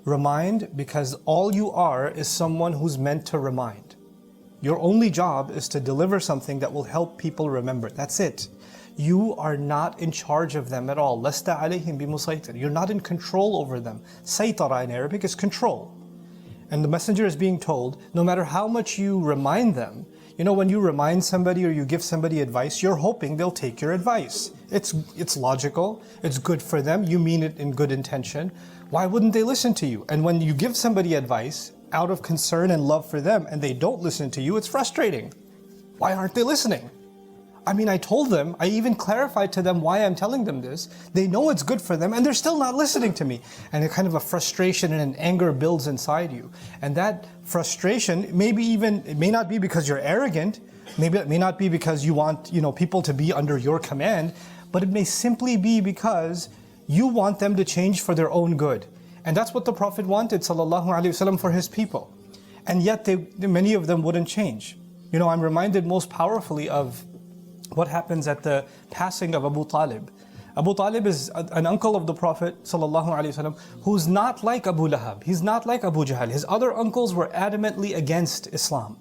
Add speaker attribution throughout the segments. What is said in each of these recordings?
Speaker 1: Remind, because all you are is someone who's meant to remind. Your only job is to deliver something that will help people remember. That's it. You are not in charge of them at all. Lasta alayhim bimusaytir. You're not in control over them. Saytara in Arabic is control. And the messenger is being told, no matter how much you remind them, you know, when you remind somebody or you give somebody advice, you're hoping they'll take your advice. It's logical, it's good for them, you mean it in good intention. Why wouldn't they listen to you? And when you give somebody advice out of concern and love for them and they don't listen to you, it's frustrating. Why aren't they listening? I mean, I told them, I even clarified to them why I'm telling them this. They know it's good for them and they're still not listening to me. And a kind of a frustration and an anger builds inside you. And that frustration, it may not be because you're arrogant, maybe it may not be because you want, people to be under your command, but it may simply be because you want them to change for their own good. And that's what the Prophet wanted, sallallahu alaihi wasallam, for his people. And yet many of them wouldn't change. I'm reminded most powerfully of what happens at the passing of Abu Talib. Abu Talib is an uncle of the Prophet ﷺ, who's not like Abu Lahab. He's not like Abu Jahl. His other uncles were adamantly against Islam.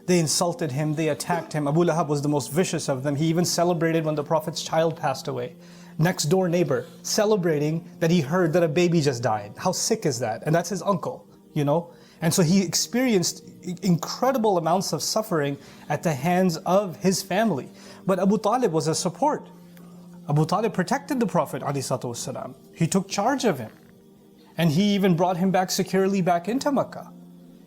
Speaker 1: They insulted him, they attacked him. Abu Lahab was the most vicious of them. He even celebrated when the Prophet's child passed away. Next door neighbor, celebrating that he heard that a baby just died. How sick is that? And that's his uncle, And so he experienced incredible amounts of suffering at the hands of his family. But Abu Talib was a support. Abu Talib protected the Prophet ﷺ. He took charge of him. And he even brought him back securely back into Makkah.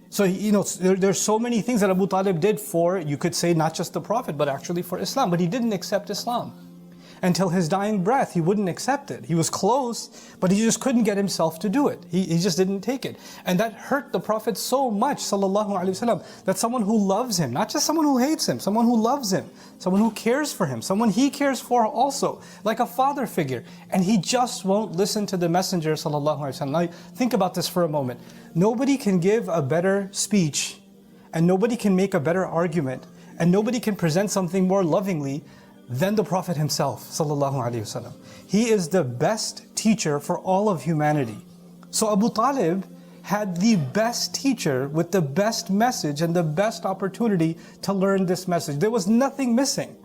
Speaker 1: So, there's so many things that Abu Talib did for, you could say, not just the Prophet, but actually for Islam. But he didn't accept Islam. Until his dying breath, he wouldn't accept it. He was close, but he just couldn't get himself to do it. He just didn't take it. And that hurt the Prophet so much, sallallahu alaihi wasallam, that someone who loves him, not just someone who hates him, someone who loves him, someone who cares for him, someone he cares for also, like a father figure, and he just won't listen to the messenger, sallallahu alaihi wasallam. Now, think about this for a moment. Nobody can give a better speech, and nobody can make a better argument, and nobody can present something more lovingly than the Prophet himself, sallallahu alaihi wasallam. He is the best teacher for all of humanity. So Abu Talib had the best teacher with the best message and the best opportunity to learn this message. There was nothing missing.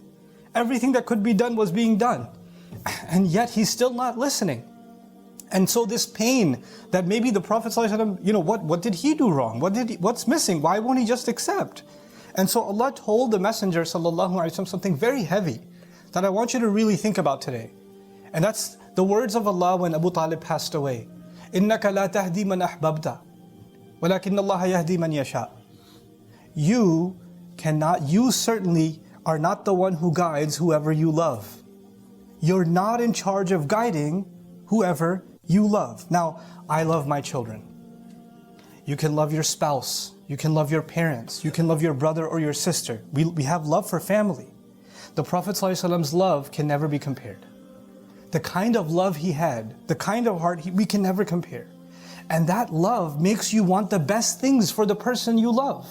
Speaker 1: Everything that could be done was being done. And yet he's still not listening. And so this pain that maybe the Prophet sallallahu alaihi wasallam, what did he do wrong? What's missing? Why won't he just accept? And so Allah told the Messenger sallallahu alaihi wasallam something very heavy that I want you to really think about today. And that's the words of Allah when Abu Talib passed away. إِنَّكَ لَا تَهْدِي مَنْ أَحْبَبْتَ وَلَكِنَّ اللَّهَ يَهْدِي مَنْ يَشَاءُ. You certainly are not the one who guides whoever you love. You're not in charge of guiding whoever you love. Now, I love my children. You can love your spouse. You can love your parents. You can love your brother or your sister. We have love for family. The Prophet ﷺ's love can never be compared. The kind of love he had, the kind of heart, we can never compare. And that love makes you want the best things for the person you love.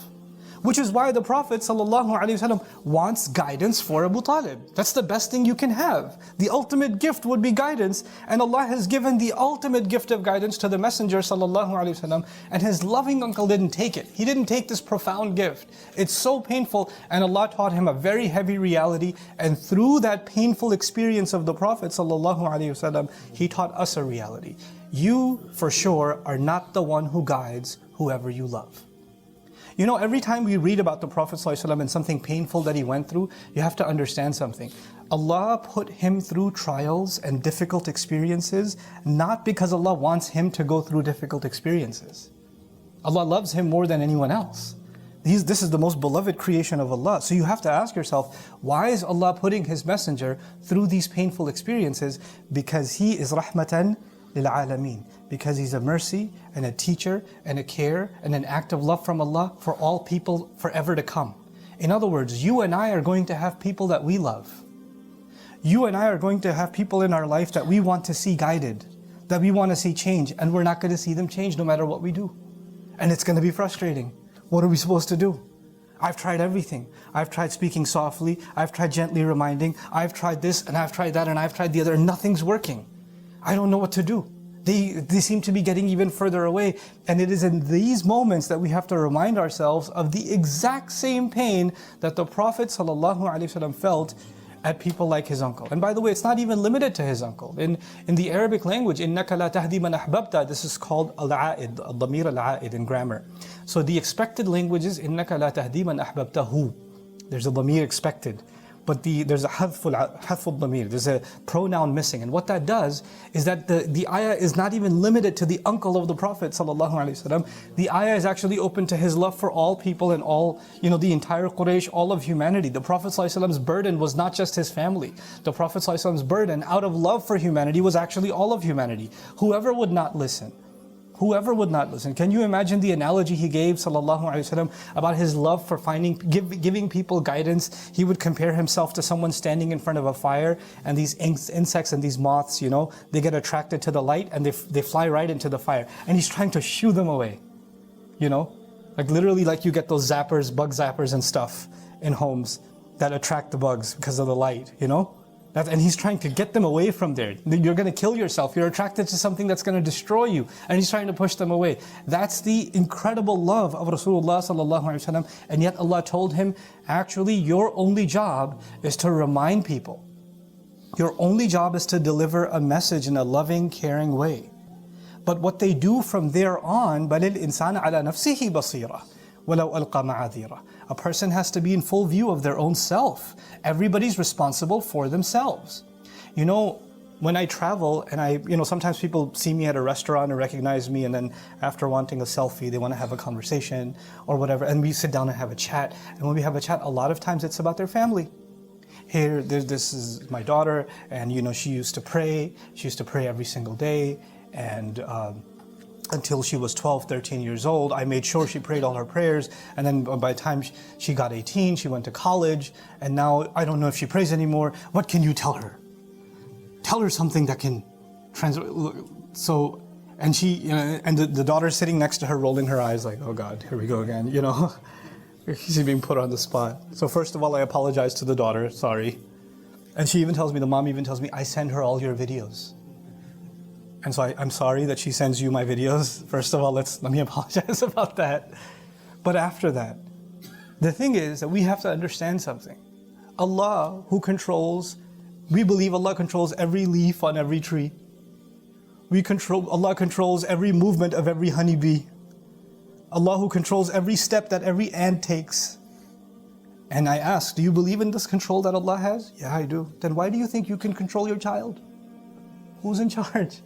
Speaker 1: Which is why the Prophet ﷺ wants guidance for Abu Talib. That's the best thing you can have. The ultimate gift would be guidance, and Allah has given the ultimate gift of guidance to the Messenger ﷺ, and his loving uncle didn't take it. He didn't take this profound gift. It's so painful, and Allah taught him a very heavy reality, and through that painful experience of the Prophet ﷺ, he taught us a reality. You, for sure, are not the one who guides whoever you love. Every time we read about the Prophet ﷺ and something painful that he went through, you have to understand something. Allah put him through trials and difficult experiences, not because Allah wants him to go through difficult experiences. Allah loves him more than anyone else. This is the most beloved creation of Allah. So you have to ask yourself, why is Allah putting His Messenger through these painful experiences? Because He is rahmatan lil alameen. Because He's a mercy and a teacher and a care and an act of love from Allah for all people forever to come. In other words, you and I are going to have people that we love. You and I are going to have people in our life that we want to see guided, that we want to see change, and we're not going to see them change no matter what we do. And it's going to be frustrating. What are we supposed to do? I've tried everything. I've tried speaking softly, I've tried gently reminding, I've tried this and I've tried that and I've tried the other, and nothing's working. I don't know what to do. They seem to be getting even further away. And it is in these moments that we have to remind ourselves of the exact same pain that the Prophet ﷺ felt at people like his uncle. And by the way, it's not even limited to his uncle. In the Arabic language, إِنَّكَ لَا تَهْدِي مَنْ أَحْبَبْتَ, this is called al-a'id, al-damir al-a'id in grammar. So the expected language is إِنَّكَ لَا تَهْدِي مَنْ أَحْبَبْتَهُ. There's a damir expected. But there's a hadful damir, there's a pronoun missing. And what that does is that the ayah is not even limited to the uncle of the Prophet ﷺ. The ayah is actually open to his love for all people and all, the entire Quraysh, all of humanity. The Prophet ﷺ's burden was not just his family. The Prophet ﷺ's burden out of love for humanity was actually all of humanity. Whoever would not listen. Whoever would not listen. Can you imagine the analogy he gave ﷺ about his love for giving people guidance? He would compare himself to someone standing in front of a fire, and these insects and these moths, they get attracted to the light and they fly right into the fire. And he's trying to shoo them away. Like literally like you get those zappers, bug zappers and stuff in homes that attract the bugs because of the light, And he's trying to get them away from there. You're going to kill yourself. You're attracted to something that's going to destroy you. And he's trying to push them away. That's the incredible love of Rasulullah ﷺ. And yet Allah told him, actually, your only job is to remind people. Your only job is to deliver a message in a loving, caring way. But what they do from there on, بَلِ الْإِنسَانَ عَلَى نَفْسِهِ بَصِيرًا وَلَوْ أَلْقَى مَعَاذِيرًا. A person has to be in full view of their own self. Everybody's responsible for themselves. When I travel and sometimes people see me at a restaurant and recognize me, and then after wanting a selfie, they want to have a conversation or whatever, and we sit down and have a chat. And when we have a chat, a lot of times it's about their family. This is my daughter, and she used to pray. She used to pray every single day, and until she was 12, 13 years old, I made sure she prayed all her prayers. And then by the time she got 18, she went to college. And now I don't know if she prays anymore. What can you tell her? Tell her something that can translate. So, and she, and the daughter's sitting next to her, rolling her eyes like, oh God, here we go again, She's being put on the spot. So first of all, I apologize to the daughter, sorry. And she even tells me, the mom even tells me, I send her all your videos. And so I'm sorry that she sends you my videos. First of all, let me apologize about that. But after that, the thing is that we have to understand something. Allah we believe Allah controls every leaf on every tree. Allah controls every movement of every honeybee. Allah who controls every step that every ant takes. And I ask, do you believe in this control that Allah has? Yeah, I do. Then why do you think you can control your child? Who's in charge?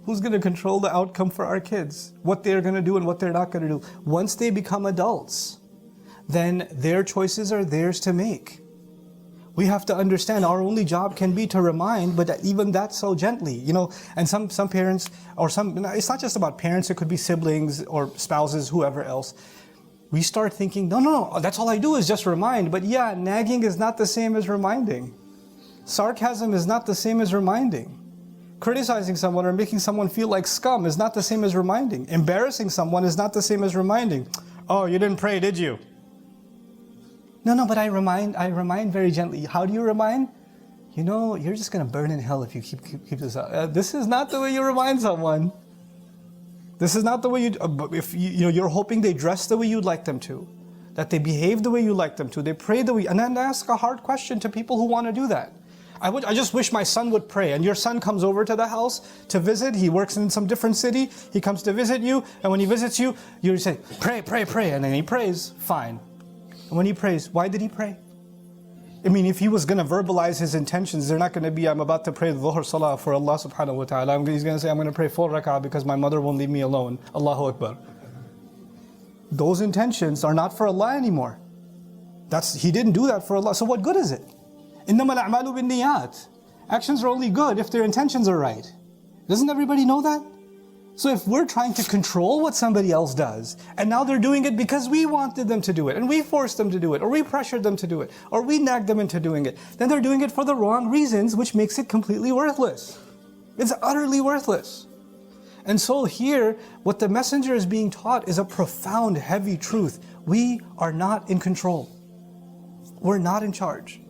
Speaker 1: Who's going to control the outcome for our kids? What they're going to do and what they're not going to do. Once they become adults, then their choices are theirs to make. We have to understand our only job can be to remind, but even that so gently, And some parents, it's not just about parents, it could be siblings or spouses, whoever else. We start thinking, no, that's all I do is just remind. But yeah, nagging is not the same as reminding. Sarcasm is not the same as reminding. Criticizing someone or making someone feel like scum is not the same as reminding. Embarrassing someone is not the same as reminding. Oh, you didn't pray, did you? No, but I remind very gently. How do you remind? You're just going to burn in hell if you keep this up. This is not the way you remind someone. This is not the way if you're hoping they dress the way you'd like them to, that they behave the way you like them to, they pray the way, and then ask a hard question to people who want to do that. I just wish my son would pray. And your son comes over to the house to visit. He works in some different city. He comes to visit you. And when he visits you, you say, pray, pray, pray. And then he prays, fine. And when he prays, why did he pray? I mean, if he was going to verbalize his intentions, they're not going to be, I'm about to pray the Dhuhr Salah for Allah subhanahu wa ta'ala. He's going to say, I'm going to pray 4 rak'ah because my mother won't leave me alone. Allahu Akbar. Those intentions are not for Allah anymore. He didn't do that for Allah. So what good is it? إِنَّمَا الْأَعْمَالُ بِالنِّيَّاتِ. Actions are only good if their intentions are right. Doesn't everybody know that? So if we're trying to control what somebody else does, and now they're doing it because we wanted them to do it, and we forced them to do it, or we pressured them to do it, or we nagged them into doing it, then they're doing it for the wrong reasons, which makes it completely worthless. It's utterly worthless. And so here, what the messenger is being taught is a profound, heavy truth. We are not in control. We're not in charge.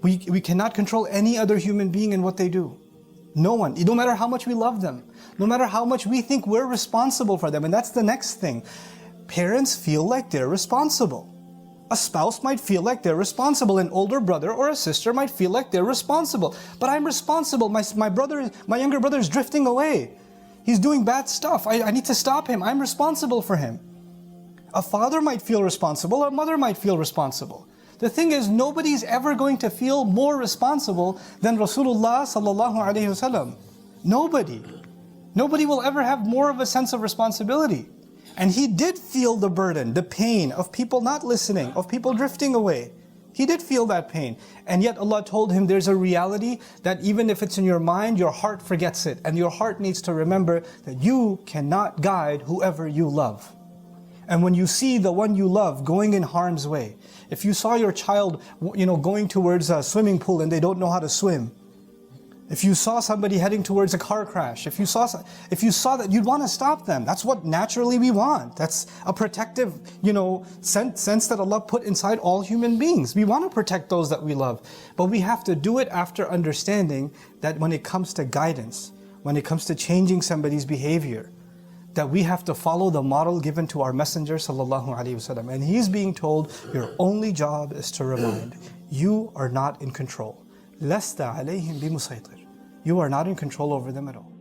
Speaker 1: We cannot control any other human being in what they do. No one, no matter how much we love them, no matter how much we think we're responsible for them. And that's the next thing. Parents feel like they're responsible. A spouse might feel like they're responsible. An older brother or a sister might feel like they're responsible. But I'm responsible. My younger brother is drifting away. He's doing bad stuff. I need to stop him. I'm responsible for him. A father might feel responsible. A mother might feel responsible. The thing is, nobody's ever going to feel more responsible than Rasulullah sallallahu alaihi wasallam. Nobody. Nobody will ever have more of a sense of responsibility. And he did feel the burden, the pain of people not listening, of people drifting away. He did feel that pain. And yet Allah told him there's a reality that even if it's in your mind, your heart forgets it. And your heart needs to remember that you cannot guide whoever you love. And when you see the one you love going in harm's way, if you saw your child, going towards a swimming pool and they don't know how to swim, if you saw somebody heading towards a car crash, if you saw that, you'd want to stop them. That's what naturally we want. That's a protective, sense that Allah put inside all human beings. We want to protect those that we love. But we have to do it after understanding that when it comes to guidance, when it comes to changing somebody's behavior, that we have to follow the model given to our Messenger sallallahu alaihi wasallam. And he's being told, your only job is to remind. You are not in control. لَسْتَ عَلَيْهِمْ بِمُسَيْطِرٍ. You are not in control over them at all.